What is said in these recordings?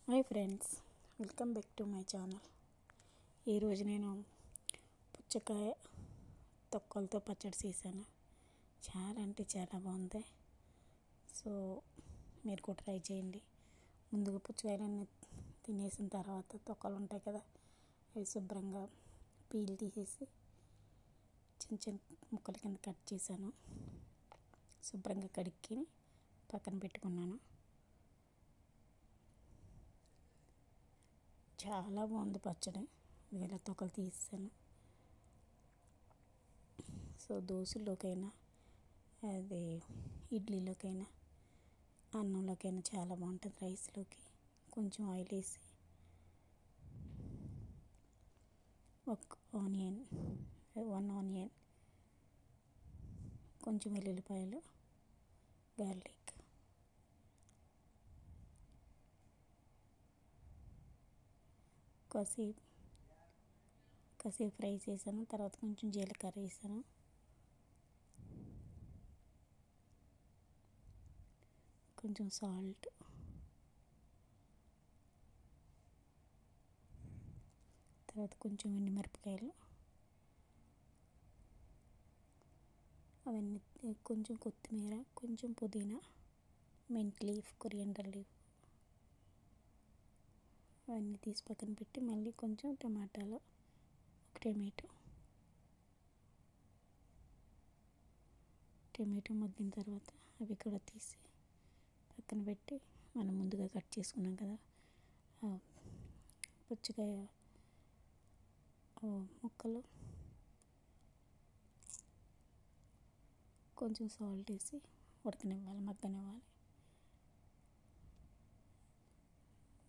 Hi friends, welcome back to my channel. ఈరోజు నేను పుచ్చకాయ తొక్కలతో పచ్చడి చేశాను. చాలా అంటే చాలా బాగుంది. సో మీరు కూడా ట్రై చేయండి. ముందుగా పుచ్చకాయలన్నీ తినేసిన తర్వాత తొక్కలు ఉంటాయి కదా, అవి శుభ్రంగా పీల్ తీసేసి చిన్న చిన్న ముక్కల కింద కట్ చేశాను. శుభ్రంగా కడిగి పక్కన పెట్టుకున్నాను. చాలా బాగుంది పచ్చడి. ఇలా తొక్కలు తీసాను. సో దోశలోకైనా, అది ఇడ్లీలోకైనా, అన్నంలోకైనా చాలా బాగుంటుంది. రైస్లోకి కొంచెం ఆయిల్ వేసి వన్ ఆనియన్, కొంచెం వెల్లుల్లిపాయలు, గార్లిక్, కాసేపు ఫ్రై చేశాను. తర్వాత కొంచెం జీలకర్ర వేసాను. కొంచెం సాల్ట్, తర్వాత కొంచెం ఎండుమిరపకాయలు, అవన్నీ, కొంచెం కొత్తిమీర, కొంచెం పుదీనా, మింట్ లీఫ్, కొరియండర్ లీఫ్, అవన్నీ తీసి పక్కన పెట్టి మళ్ళీ కొంచెం టమాటో మగ్గిన తర్వాత అవి కూడా తీసి పక్కన పెట్టి మనం ముందుగా కట్ చేసుకున్నాం కదా పుచ్చకాయ ముక్కలు, కొంచెం సాల్ట్ వేసి మగ్గనివ్వాలి.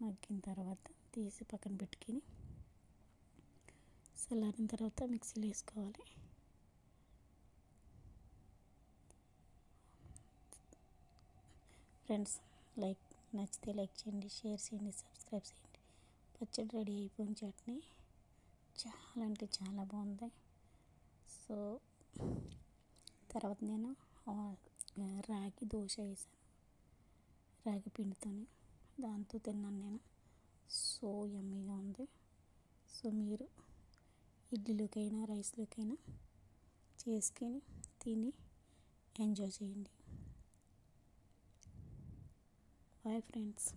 మగ్గిన తర్వాత తీసి పక్కన పెట్టుకొని చల్లారిన తర్వాత మిక్సీలో వేసుకోవాలి. ఫ్రెండ్స్, నచ్చితే లైక్ చేయండి, షేర్ చేయండి, సబ్స్క్రైబ్ చేయండి. పచ్చడి రెడీ అయిపోయిన చట్నీ చాలా అంటే చాలా బాగుంది. సో తర్వాత నేను రాగి దోశ వేసాను, రాగి పిండితో, దాంతో తిన్నాను నేను. సో యమ్మీగా ఉంది. సో మీరు ఇడ్లీలోకైనా, రైస్లోకైనా చేసుకొని తిని ఎంజాయ్ చేయండి. Bye friends.